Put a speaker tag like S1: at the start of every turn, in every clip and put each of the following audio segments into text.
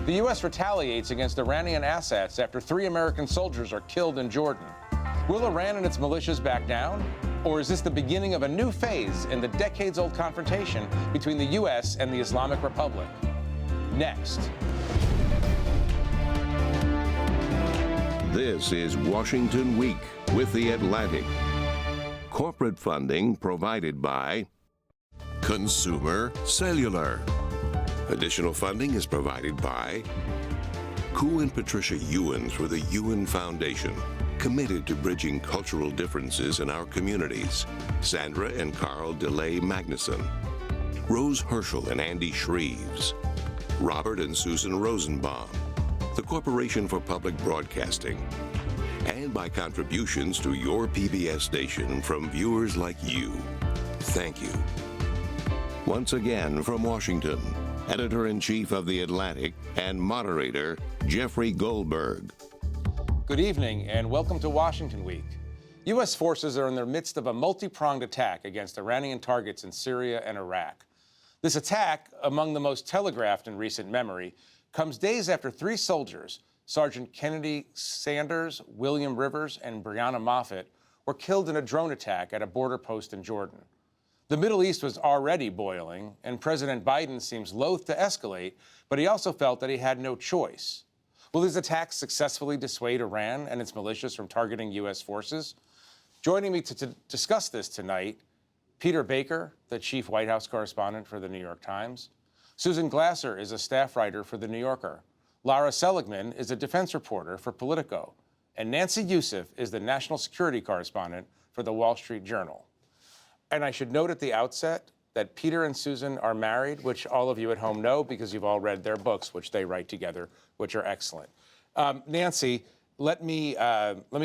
S1: The U.S. retaliates against Iranian assets after 3 American soldiers are killed in Jordan. Will Iran and its militias back down? Or is this the beginning of a new phase in the decades-old confrontation between the U.S. and the Islamic Republic? Next.
S2: This is Washington Week with The Atlantic. Corporate funding provided by Consumer Cellular. Additional funding is provided by Ku and Patricia Ewan through the Ewan Foundation, committed to bridging cultural differences in our communities. Sandra and Carl DeLay Magnuson, Rose Herschel and Andy Shreves, Robert and Susan Rosenbaum, the Corporation for Public Broadcasting, and by contributions to your PBS station from viewers like you. Thank you. Once again from Washington, Editor-in-Chief of The Atlantic and moderator, Jeffrey Goldberg.
S1: Good evening and welcome to Washington Week. U.S. forces are in the midst of a multi-pronged attack against Iranian targets in Syria and Iraq. This attack, among the most telegraphed in recent memory, comes days after 3 soldiers, Sergeant Kennedy Sanders, William Rivers, and Breonna Moffett, were killed in a drone attack at a border post in Jordan. The Middle East was already boiling, and President Biden seems loath to escalate, but he also felt that he had no choice. Will these attacks successfully dissuade Iran and its militias from targeting U.S. forces? Joining me to discuss this tonight, Peter Baker, the chief White House correspondent for The New York Times. Susan Glasser is a staff writer for The New Yorker. Lara Seligman is a defense reporter for Politico. And Nancy Youssef is the national security correspondent for The Wall Street Journal. And I should note at the outset that Peter and Susan are married, which all of you at home know because you've all read their books, which they write together, which are excellent. Nancy, let me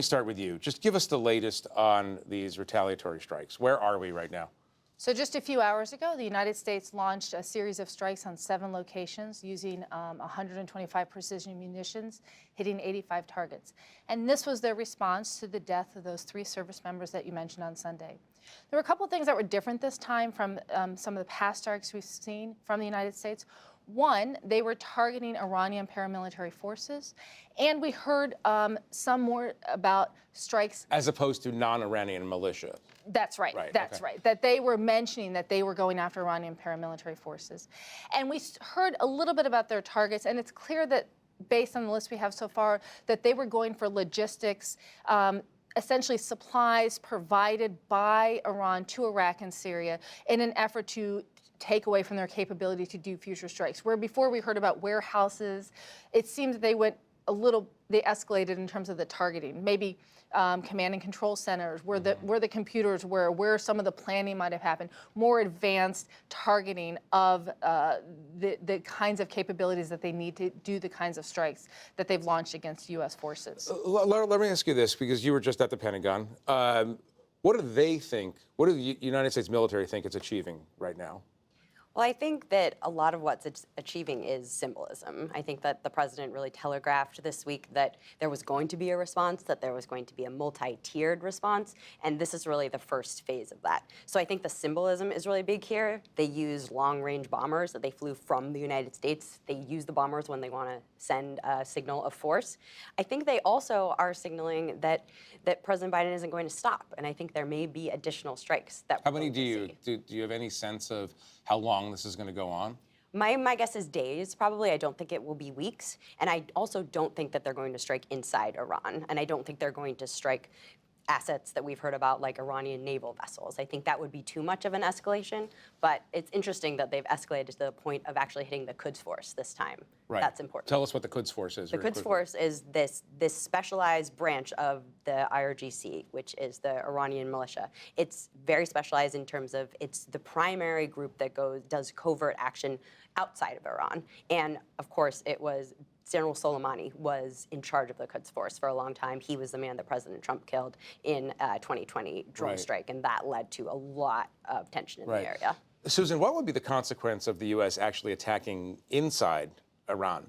S1: start with you. Just give us the latest on these retaliatory strikes. Where are we right now?
S3: So just a few hours ago, the United States launched a series of strikes on 7 locations using 125 precision munitions, hitting 85 targets. And this was their response to the death of those 3 service members that you mentioned on Sunday. There were a couple of things that were different this time from some of the past strikes we've seen from the United States. One, they were targeting Iranian paramilitary forces, and we heard some more about strikes.
S1: As opposed to non-Iranian militia.
S3: That's right. That's right. That they were mentioning that they were going after Iranian paramilitary forces. And we heard a little bit about their targets, and it's clear that based on the list we have so far, that they were going for logistics, essentially supplies provided by Iran to Iraq and Syria in an effort to take away from their capability to do future strikes. Where before we heard about warehouses, it seems that they escalated in terms of the targeting. Maybe command and control centers, where the computers were, where some of the planning might have happened, more advanced targeting of the kinds of capabilities that they need to do the kinds of strikes that they've launched against U.S. forces.
S1: Let me ask you this, because you were just at the Pentagon. What do they think, what do the United States military think it's achieving right now?
S4: Well, I think that a lot of what's achieving is symbolism. I think that the president really telegraphed this week that there was going to be a response, that there was going to be a multi-tiered response, and this is really the first phase of that. So I think the symbolism is really big here. They used long-range bombers that they flew from the United States. They use the bombers when they want to send a signal of force. I think they also are signaling that President Biden isn't going to stop, and I think there may be additional strikes that
S1: How many do you have any sense of how long this is going to go on?
S4: My guess is days, probably. I don't think it will be weeks. And I also don't think that they're going to strike inside Iran. And I don't think they're going to strike assets that we've heard about, like Iranian naval vessels. I think that would be too much of an escalation. But it's interesting that they've escalated to the point of actually hitting the Quds Force this time.
S1: Right.
S4: That's important.
S1: Tell us what the Quds Force is.
S4: The Quds Force is this specialized branch of the IRGC, which is the Iranian militia. It's very specialized in terms of it's the primary group that does covert action outside of Iran. And of course, it was General Soleimani was in charge of the Quds Force for a long time. He was the man that President Trump killed in 2020 drone strike, and that led to a lot of tension in the area.
S1: Susan, what would be the consequence of the U.S. actually attacking inside Iran?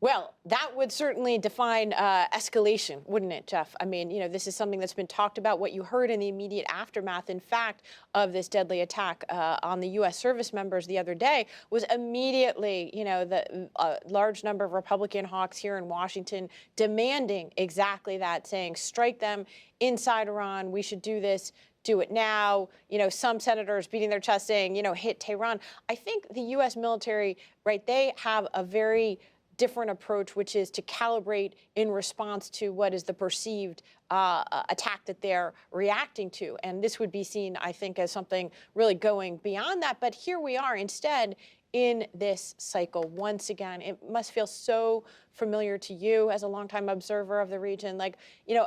S5: Well, that would certainly define escalation, wouldn't it, Jeff? I mean, this is something that's been talked about, what you heard in the immediate aftermath, in fact, of this deadly attack on the U.S. service members the other day was immediately, the large number of Republican hawks here in Washington demanding exactly that, saying, strike them inside Iran. We should do this. Do it now. Some senators beating their chest saying, hit Tehran. I think the U.S. military, right, they have a very different approach, which is to calibrate in response to what is the perceived attack that they're reacting to. And this would be seen, I think, as something really going beyond that. But here we are instead in this cycle once again. It must feel so familiar to you as a longtime observer of the region,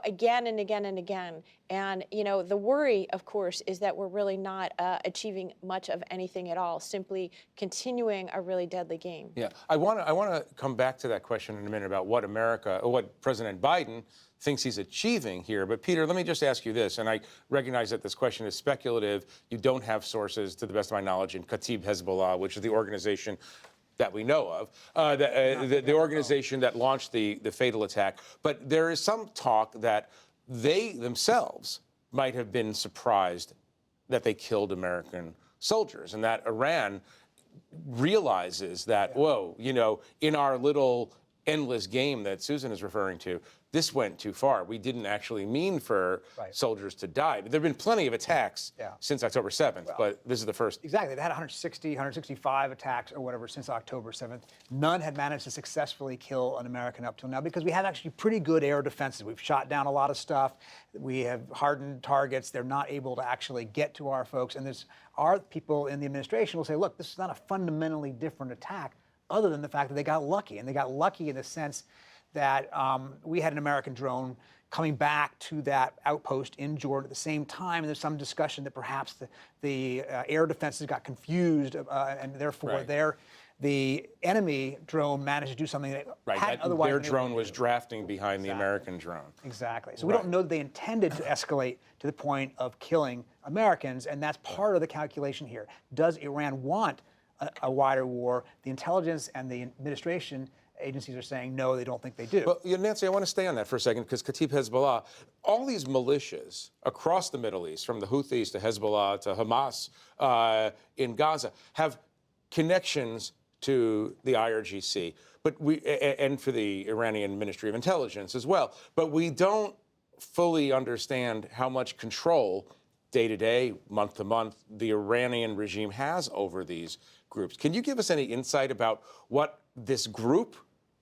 S5: again and again and again. And, the worry, of course, is that we're really not achieving much of anything at all, simply continuing a really deadly game.
S1: Yeah, I want to come back to that question in a minute about what President Biden thinks he's achieving here. But Peter, let me just ask you this, and I recognize that this question is speculative. You don't have sources, to the best of my knowledge, in Kataib Hezbollah, which is the organization that we know of, the organization that launched the fatal attack. But there is some talk that they themselves might have been surprised that they killed American soldiers, and that Iran realizes that, whoa, in our little endless game that Susan is referring to, this went too far. We didn't actually mean for soldiers to die. But there have been plenty of attacks since October 7th, but this is the first.
S6: Exactly. They had 165 attacks or whatever since October 7th. None had managed to successfully kill an American up till now because we have actually pretty good air defenses. We've shot down a lot of stuff. We have hardened targets. They're not able to actually get to our folks. And our people in the administration will say, look, this is not a fundamentally different attack other than the fact that they got lucky. And they got lucky in the sense that we had an American drone coming back to that outpost in Jordan at the same time. And there's some discussion that perhaps the air defenses got confused and therefore the enemy drone managed to do something that hadn't otherwise
S1: their
S6: been able
S1: drone
S6: to
S1: was
S6: do.
S1: drafting behind the American drone.
S6: Exactly. So we don't know that they intended to escalate to the point of killing Americans, and that's part of the calculation here. Does Iran want a wider war? The intelligence and the administration agencies are saying no, they don't think they do.
S1: Well, Nancy, I want to stay on that for a second because Kataib Hezbollah, all these militias across the Middle East, from the Houthis to Hezbollah to Hamas in Gaza, have connections to the IRGC, and for the Iranian Ministry of Intelligence as well. But we don't fully understand how much control, day to day, month to month, the Iranian regime has over these groups. Can you give us any insight about what this group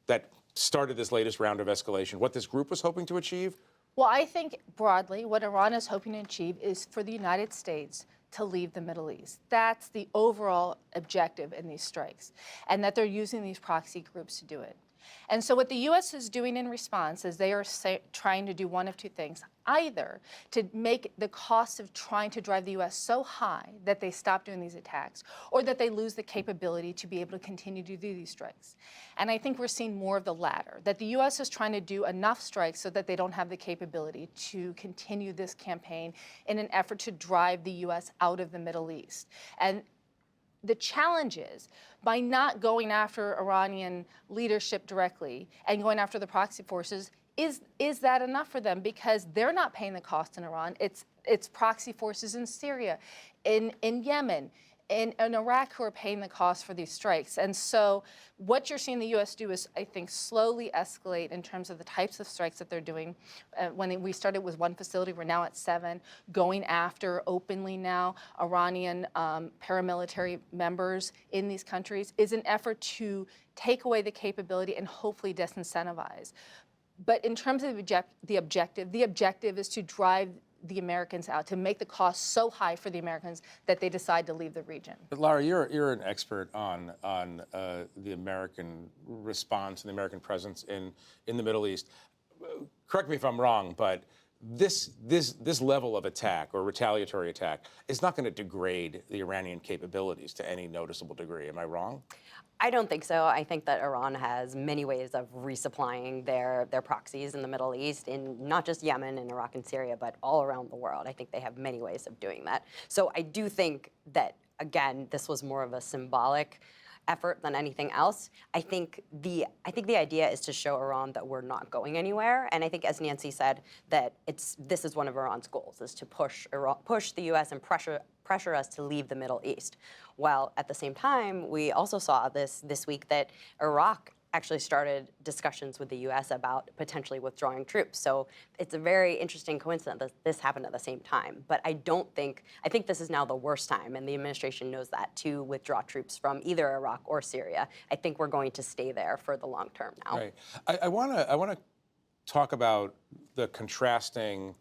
S1: that started this latest round of escalation, what this group was hoping to achieve?
S3: Well, I think broadly what Iran is hoping to achieve is for the United States to leave the Middle East. That's the overall objective in these strikes, and that they're using these proxy groups to do it. And so what the U.S. is doing in response is they are trying to do one of two things. Either to make the cost of trying to drive the U.S. so high that they stop doing these attacks, or that they lose the capability to be able to continue to do these strikes. And I think we're seeing more of the latter, that the U.S. is trying to do enough strikes so that they don't have the capability to continue this campaign in an effort to drive the U.S. out of the Middle East. And the challenge is, by not going after Iranian leadership directly and going after the proxy forces, is that enough for them? Because they're not paying the cost in Iran. It's proxy forces in Syria, in Yemen, in Iraq who are paying the cost for these strikes. And so what you're seeing the U.S. do is, I think, slowly escalate in terms of the types of strikes that they're doing. When we started with one facility, we're now at 7, going after openly now Iranian paramilitary members in these countries is an effort to take away the capability and hopefully disincentivize. But in terms of the objective is to drive the Americans out, to make the cost so high for the Americans that they decide to leave the region.
S1: But Lara, you're an expert on the American response and the American presence in the Middle East. Correct me if I'm wrong, but this level of attack or retaliatory attack is not going to degrade the Iranian capabilities to any noticeable degree. Am I wrong?
S4: I don't think so. I think that Iran has many ways of resupplying their proxies in the Middle East, in not just Yemen and Iraq and Syria, but all around the world. I think they have many ways of doing that. So I do think that, again, this was more of a symbolic effort than anything else. I think the idea is to show Iran that we're not going anywhere, and I think, as Nancy said, that this is one of Iran's goals, is to push the U.S. and pressure us to leave the Middle East. While at the same time, we also saw this week that Iraq actually started discussions with the U.S. about potentially withdrawing troops. So it's a very interesting coincidence that this happened at the same time. But I think this is now the worst time, and the administration knows that, to withdraw troops from either Iraq or Syria. I think we're going to stay there for the long term now.
S1: Right. I want to talk about the contrasting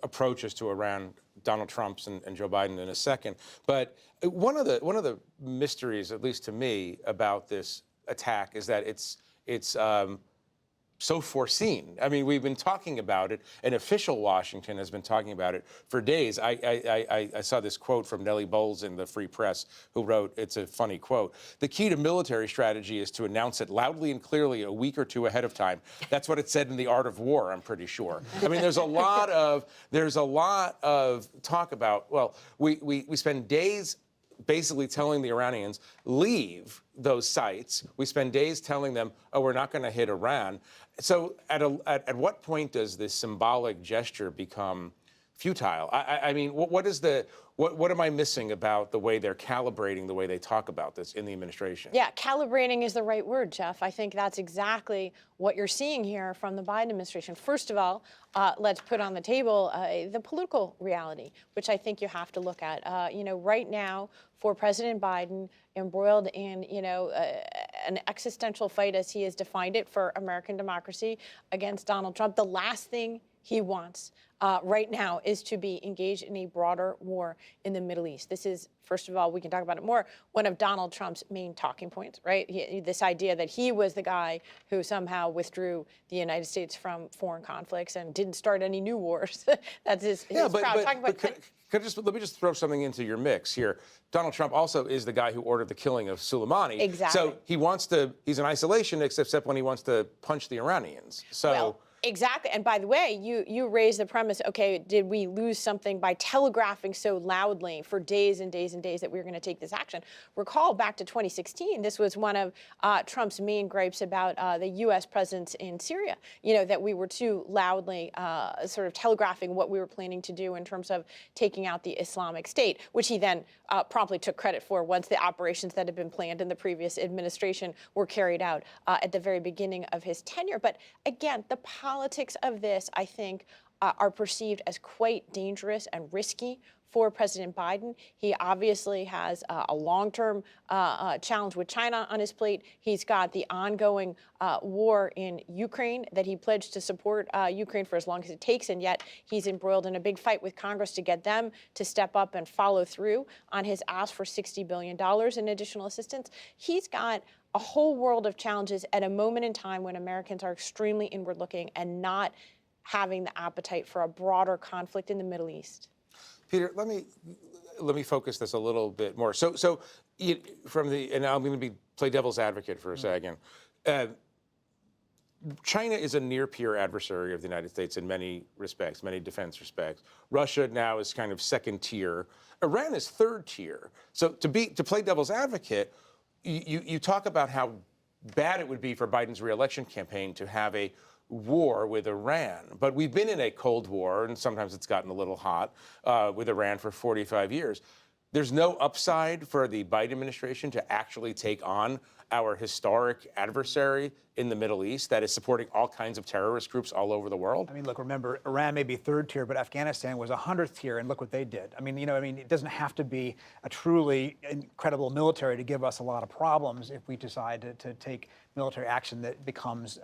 S1: approaches to Iran, Donald Trump's and Joe Biden, in a second. But one of the mysteries, at least to me, about this attack is that it's so foreseen. I mean, we've been talking about it, and official Washington has been talking about it for days. I saw this quote from Nellie Bowles in the Free Press, who wrote, it's a funny quote, "The key to military strategy is to announce it loudly and clearly a week or two ahead of time." That's what it said in The Art of War, I'm pretty sure. I mean, there's a lot of talk about, well, we spend days basically telling the Iranians, leave those sites. We spend days telling them, oh, we're not going to hit Iran. So at what point does this symbolic gesture become futile? I mean, what am I missing about the way they're calibrating the way they talk about this in the administration?
S5: Yeah, calibrating is the right word, Jeff. I think that's exactly what you're seeing here from the Biden administration. First of all, let's put on the table the political reality, which I think you have to look at. Right now, for President Biden, embroiled in, an existential fight, as he has defined it, for American democracy against Donald Trump, the last thing he wants right now is to be engaged in a broader war in the Middle East. This is, first of all, we can talk about it more, one of Donald Trump's main talking points, right? This idea that he was the guy who somehow withdrew the United States from foreign conflicts and didn't start any new wars. That's his proud talking point.
S1: Let me just throw something into your mix here. Donald Trump also is the guy who ordered the killing of Soleimani.
S5: Exactly.
S1: So he's an isolationist, except when he wants to punch the Iranians. So.
S5: Well, exactly. And by the way, you raised the premise, okay, did we lose something by telegraphing so loudly for days and days and days that we were going to take this action? Recall back to 2016, this was one of Trump's main gripes about the U.S. presence in Syria, that we were too loudly sort of telegraphing what we were planning to do in terms of taking out the Islamic State, which he then promptly took credit for once the operations that had been planned in the previous administration were carried out at the very beginning of his tenure. But again, the politics of this, I think, are perceived as quite dangerous and risky for President Biden. He obviously has a long-term challenge with China on his plate. He's got the ongoing war in Ukraine that he pledged to support Ukraine for as long as it takes, and yet he's embroiled in a big fight with Congress to get them to step up and follow through on his ask for $60 billion in additional assistance. He's got a whole world of challenges at a moment in time when Americans are extremely inward-looking and not having the appetite for a broader conflict in the Middle East.
S1: Peter, let me focus this a little bit more. And I'm going to play devil's advocate for a second. China is a near-peer adversary of the United States in many respects, many defense respects. Russia now is kind of second tier. Iran is third tier. So to play devil's advocate, you talk about how bad it would be for Biden's reelection campaign to have a war with Iran. But we've been in a Cold War, and sometimes it's gotten a little hot, with Iran for 45 years. There's no upside for the Biden administration to actually take on our historic adversary in the Middle East that is supporting all kinds of terrorist groups all over the world?
S6: I mean, look, remember, Iran may be third tier, but Afghanistan was 100th tier, and look what they did. I mean, it doesn't have to be a truly incredible military to give us a lot of problems if we decide to take military action that becomes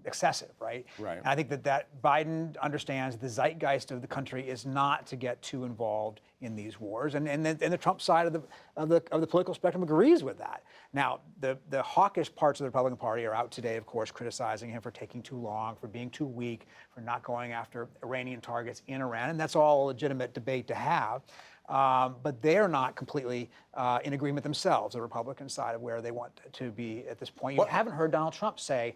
S6: excessive, right?
S1: Right.
S6: And I think that Biden understands the zeitgeist of the country is not to get too involved in these wars, and the Trump side of the political spectrum agrees with that. Now, the hawkish parts of the Republican Party are out today, of course, criticizing him for taking too long, for being too weak, for not going after Iranian targets in Iran, and that's all a legitimate debate to have. But they're not completely in agreement themselves, the Republican side, of where they want to be at this point. You haven't heard Donald Trump say,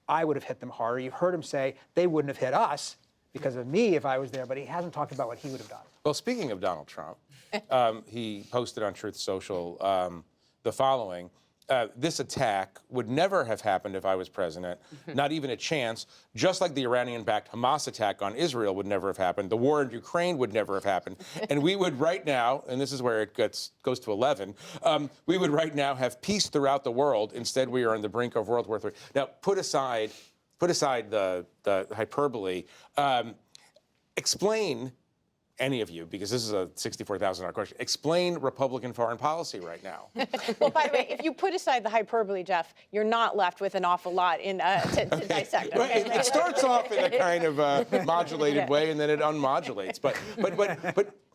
S6: I would have hit them harder. You've heard him say, they wouldn't have hit us because of me if I was there, but he hasn't talked about what he would have done.
S1: Well, speaking of Donald Trump, he posted on Truth Social the following. this attack would never have happened if I was president, not even a chance, just like the Iranian-backed Hamas attack on Israel would never have happened. The war in Ukraine would never have happened. And we would right now, and this is where it goes to 11, we would right now have peace throughout the world. Instead, we are on the brink of World War III. Now, put aside the hyperbole. Explain, any of you, because this is a $64,000 question, explain Republican foreign policy right now.
S5: Well, by the way, if you put aside the hyperbole, Jeff, you're not left with an awful lot to dissect.
S1: Well,
S5: Okay?
S1: it starts off in a kind of modulated way, and then it unmodulates. But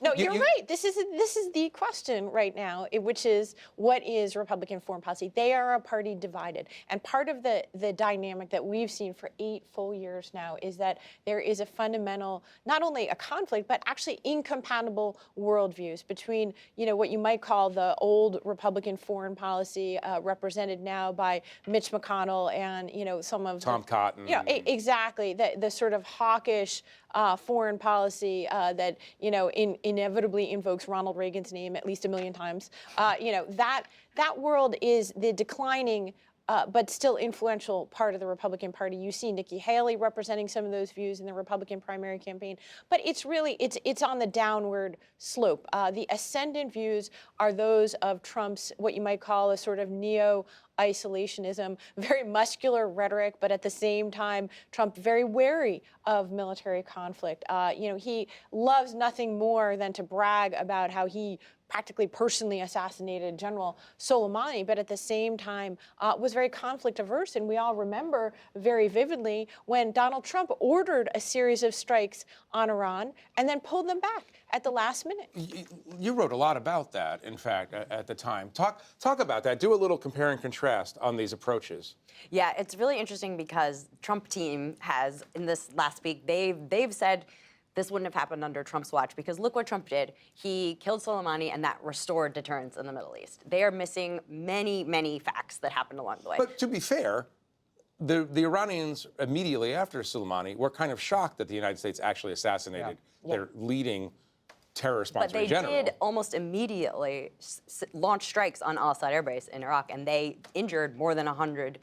S5: No, you're right. This is the question right now, which is, what is Republican foreign policy? They are a party divided. And part of the dynamic that we've seen for 8 full years now is that there is a fundamental, not only a conflict, but actually incompatible worldviews between, what you might call the old Republican foreign policy represented now by Mitch McConnell and, some of
S1: Tom Cotton.
S5: Exactly. The sort of hawkish foreign policy that inevitably invokes Ronald Reagan's name at least 1 million times. That world is the declining but still influential part of the Republican Party. You see Nikki Haley representing some of those views in the Republican primary campaign, but it's on the downward slope. The ascendant views are those of Trump's, what you might call a sort of neo-isolationism, very muscular rhetoric, but at the same time, Trump very wary of military conflict. He loves nothing more than to brag about how he practically personally assassinated General Soleimani, but at the same time was very conflict averse. And we all remember very vividly when Donald Trump ordered a series of strikes on Iran and then pulled them back at the last minute.
S1: You wrote a lot about that, in fact, at the time. Talk about that. Do a little compare and contrast on these approaches.
S4: Yeah, it's really interesting because Trump team has, in this last week, they've said this wouldn't have happened under Trump's watch because look what Trump did. He killed Soleimani and that restored deterrence in the Middle East. They are missing many, many facts that happened along the way.
S1: But to be fair, the Iranians immediately after Soleimani were kind of shocked that the United States actually assassinated their leading terror sponsor general.
S4: But they did almost immediately launch strikes on Al-Assad Air Base in Iraq, and they injured more than 100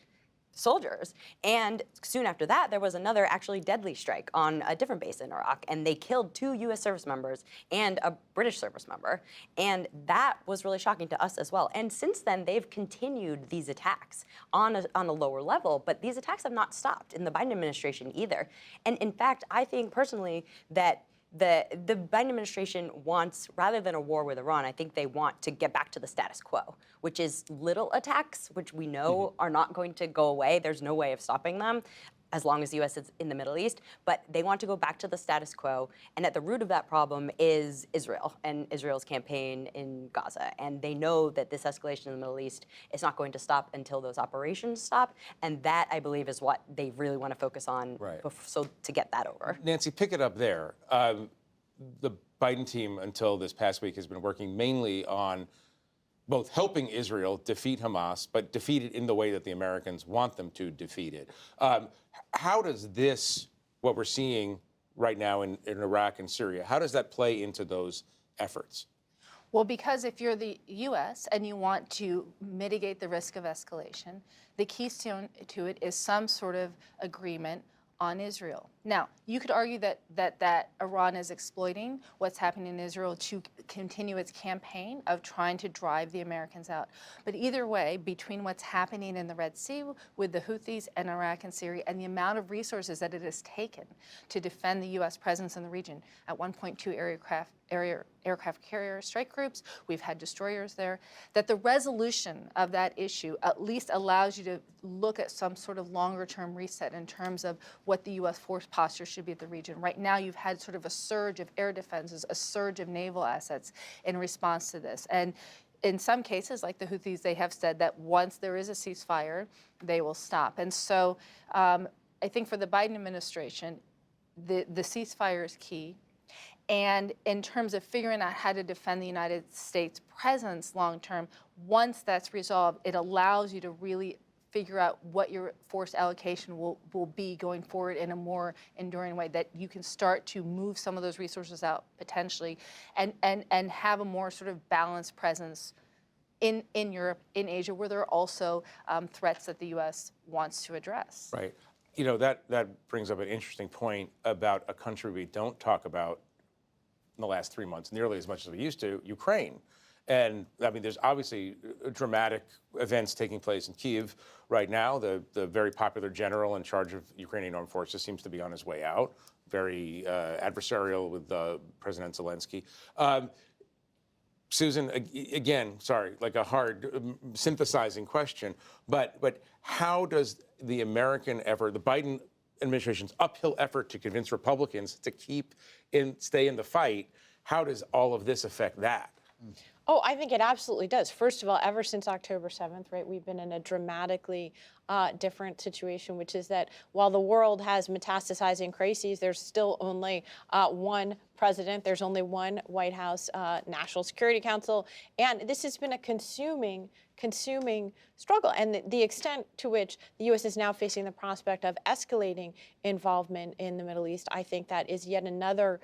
S4: soldiers. And soon after that, there was another actually deadly strike on a different base in Iraq, and they killed 2 U.S. service members and a British service member. And that was really shocking to us as well. And since then, they've continued these attacks on a lower level, but these attacks have not stopped in the Biden administration either. And in fact, I think personally that the Biden administration wants, rather than a war with Iran, I think they want to get back to the status quo, which is little attacks, which we know are not going to go away. There's no way of stopping them as long as the U.S. is in the Middle East. But they want to go back to the status quo. And at the root of that problem is Israel and Israel's campaign in Gaza. And they know that this escalation in the Middle East is not going to stop until those operations stop. And that, I believe, is what they really want to focus on to get that over.
S1: Nancy, pick it up there. The Biden team, until this past week, has been working mainly on both helping Israel defeat Hamas, but defeat it in the way that the Americans want them to defeat it. How does this, what we're seeing right now in Iraq and Syria, how does that play into those efforts?
S3: Well, because if you're the U.S. and you want to mitigate the risk of escalation, the keystone to it is some sort of agreement on Israel. Now, you could argue that Iran is exploiting what's happening in Israel to continue its campaign of trying to drive the Americans out. But either way, between what's happening in the Red Sea with the Houthis and Iraq and Syria and the amount of resources that it has taken to defend the U.S. presence in the region, at 1.2 aircraft carrier strike groups, we've had destroyers there, that the resolution of that issue at least allows you to look at some sort of longer term reset in terms of what the U.S. force posture should be at the region. Right now, you've had sort of a surge of air defenses, a surge of naval assets in response to this. And in some cases, like the Houthis, they have said that once there is a ceasefire, they will stop. And so I think for the Biden administration, the ceasefire is key. And in terms of figuring out how to defend the United States presence long term, once that's resolved, it allows you to really figure out what your force allocation will be going forward in a more enduring way, that you can start to move some of those resources out potentially and have a more sort of balanced presence in Europe, in Asia, where there are also threats that the U.S. wants to address.
S1: Right. You know, that brings up an interesting point about a country we don't talk about in the last 3 months nearly as much as we used to, Ukraine. And I mean, there's obviously dramatic events taking place in Kyiv right now. The very popular general in charge of Ukrainian armed forces seems to be on his way out, very adversarial with President Zelensky. Susan, again, sorry, like a hard synthesizing question, but how does the American effort, the Biden administration's uphill effort to convince Republicans to stay in the fight, how does all of this affect that?
S5: Oh, I think it absolutely does. First of all, ever since October 7th, right, we've been in a dramatically different situation, which is that while the world has metastasizing crises, there's still only one president, there's only one White House National Security Council, and this has been a consuming struggle. And the extent to which the U.S. is now facing the prospect of escalating involvement in the Middle East, I think that is yet another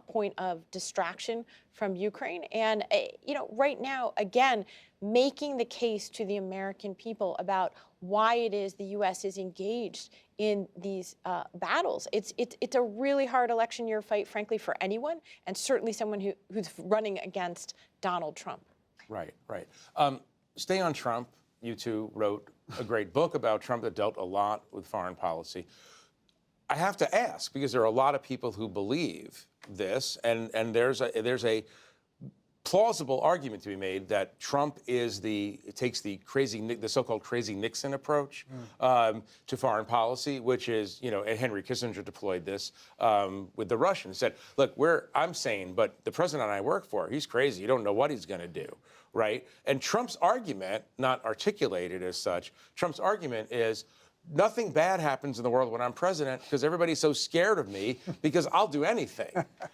S5: point of distraction from Ukraine. And, you know, right now, again, making the case to the American people about why it is the U.S. is engaged in these battles. It's a really hard election year fight, frankly, for anyone, and certainly someone who's running against Donald Trump.
S1: Right, right. Stay on Trump. You two wrote a great book about Trump that dealt a lot with foreign policy. I have to ask, because there are a lot of people who believe this, and there's a plausible argument to be made that Trump takes the so-called crazy Nixon approach to foreign policy, which is, you know, and Henry Kissinger deployed this with the Russians. Said, look, I'm sane, but the president I work for, he's crazy. You don't know what he's going to do, right? And Trump's argument, not articulated as such, Trump's argument is, nothing bad happens in the world when I'm president because everybody's so scared of me because I'll do anything.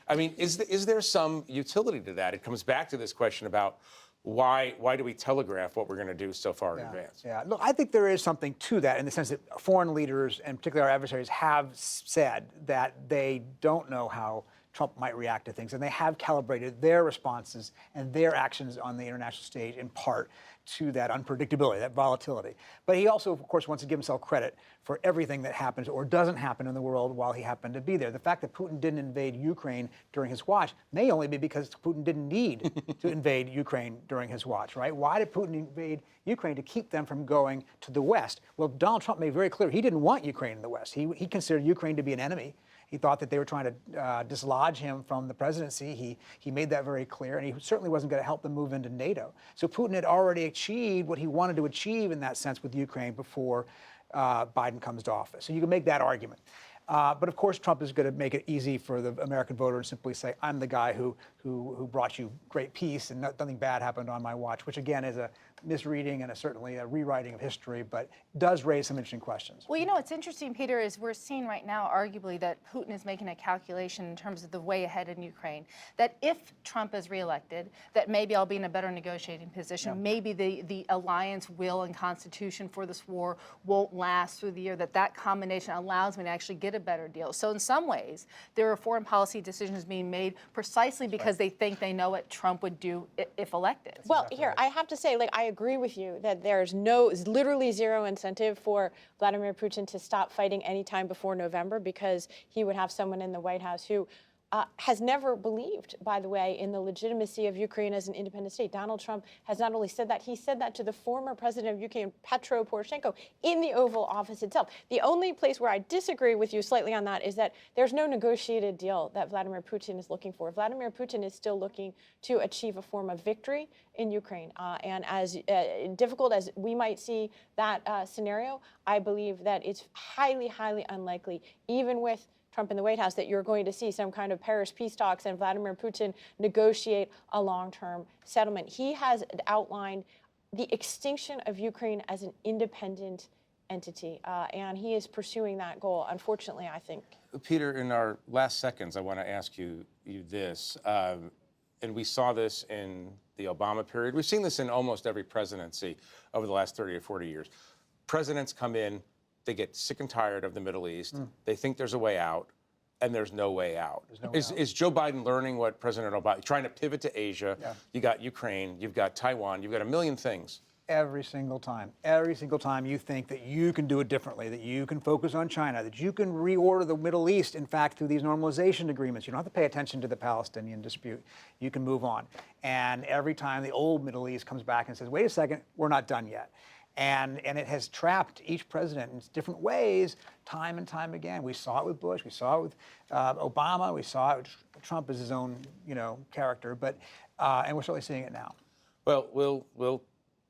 S1: I mean, is there some utility to that? It comes back to this question about why do we telegraph what we're going to do so far in advance?
S6: Yeah, look, I think there is something to that in the sense that foreign leaders, and particularly our adversaries, have said that they don't know how Trump might react to things, and they have calibrated their responses and their actions on the international stage in part to that unpredictability, that volatility. But he also, of course, wants to give himself credit for everything that happens or doesn't happen in the world while he happened to be there. The fact that Putin didn't invade Ukraine during his watch may only be because Putin didn't need to invade Ukraine during his watch, right? Why did Putin invade Ukraine? To keep them from going to the West. Well, Donald Trump made very clear he didn't want Ukraine in the West. He considered Ukraine to be an enemy. He thought that they were trying to dislodge him from the presidency. He made that very clear, and he certainly wasn't going to help them move into NATO. So Putin had already achieved what he wanted to achieve in that sense with Ukraine before Biden comes to office. So you can make that argument. But of course, Trump is going to make it easy for the American voter and simply say, I'm the guy who brought you great peace and nothing bad happened on my watch, which again is a misreading and certainly a rewriting of history, but does raise some interesting questions.
S3: Well, you know, what's interesting, Peter, is we're seeing right now, arguably, that Putin is making a calculation in terms of the way ahead in Ukraine, that if Trump is reelected, that maybe I'll be in a better negotiating position. Yeah. Maybe the alliance will and constitution for this war won't last through the year, that combination allows me to actually get a better deal. So in some ways, there are foreign policy decisions being made precisely because they think they know what Trump would do if elected.
S5: Well, here, I have to say, like, I agree with you that there's literally zero incentive for Vladimir Putin to stop fighting anytime before November, because he would have someone in the White House who has never believed, by the way, in the legitimacy of Ukraine as an independent state. Donald Trump has not only said that, he said that to the former president of Ukraine, Petro Poroshenko, in the Oval Office itself. The only place where I disagree with you slightly on that is that there's no negotiated deal that Vladimir Putin is looking for. Vladimir Putin is still looking to achieve a form of victory in Ukraine. And as difficult as we might see that scenario, I believe that it's highly, highly unlikely, even with Trump in the White House, that you're going to see some kind of Paris peace talks and Vladimir Putin negotiate a long-term settlement. He has outlined the extinction of Ukraine as an independent entity, and he is pursuing that goal, unfortunately, I think.
S1: Peter, in our last seconds, I want to ask you this, and we saw this in the Obama period. We've seen this in almost every presidency over the last 30 or 40 years. Presidents come in, they get sick and tired of the Middle East. They think there's a way out. and there's no way out.
S6: no way out.
S1: Is Joe Biden learning what President Obama, trying to pivot to Asia?
S6: Yeah.
S1: You got Ukraine, you've got Taiwan, you've got a million things.
S6: Every single time you think that you can do it differently, that you can focus on China, that you can reorder the Middle East, in fact, through these normalization agreements. You don't have to pay attention to the Palestinian dispute. You can move on. And every time the old Middle East comes back and says, wait a second, we're not done yet. And it has trapped each president in different ways, time and time again. We saw it with Bush, we saw it with Obama, we saw it with Trump as his own, character, but and we're certainly seeing it now.
S1: Well, we'll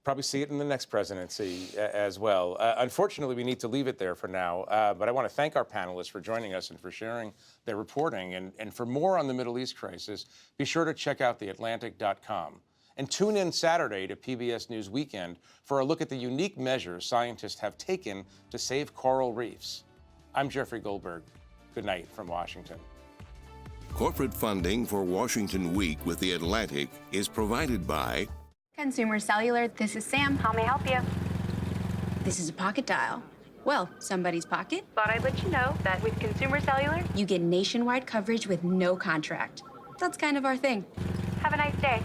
S1: probably see it in the next presidency as well. Unfortunately, we need to leave it there for now. But I want to thank our panelists for joining us and for sharing their reporting. And for more on the Middle East crisis, be sure to check out theatlantic.com. And tune in Saturday to PBS News Weekend for a look at the unique measures scientists have taken to save coral reefs. I'm Jeffrey Goldberg. Good night from Washington.
S2: Corporate funding for Washington Week with The Atlantic is provided by
S7: Consumer Cellular, this is Sam.
S8: How may I help you?
S7: This is a pocket dial. Well, somebody's pocket.
S8: Thought I'd let you know that with Consumer Cellular,
S7: You get nationwide coverage with no contract. That's kind of our thing.
S8: have a nice day.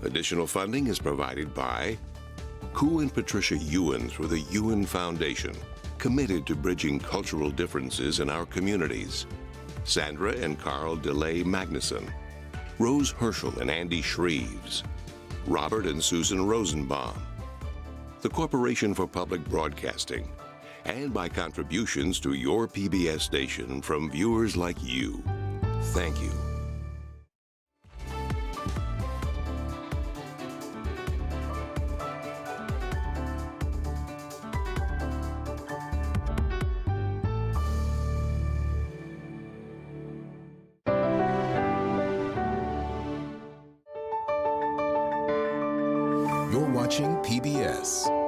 S2: Additional funding is provided by Koo and Patricia Ewan through the Ewan Foundation, committed to bridging cultural differences in our communities. Sandra and Carl DeLay Magnuson, Rose Herschel and Andy Shreves, Robert and Susan Rosenbaum, the Corporation for Public Broadcasting, and by contributions to your PBS station from viewers like you. Thank you.
S9: You're watching PBS.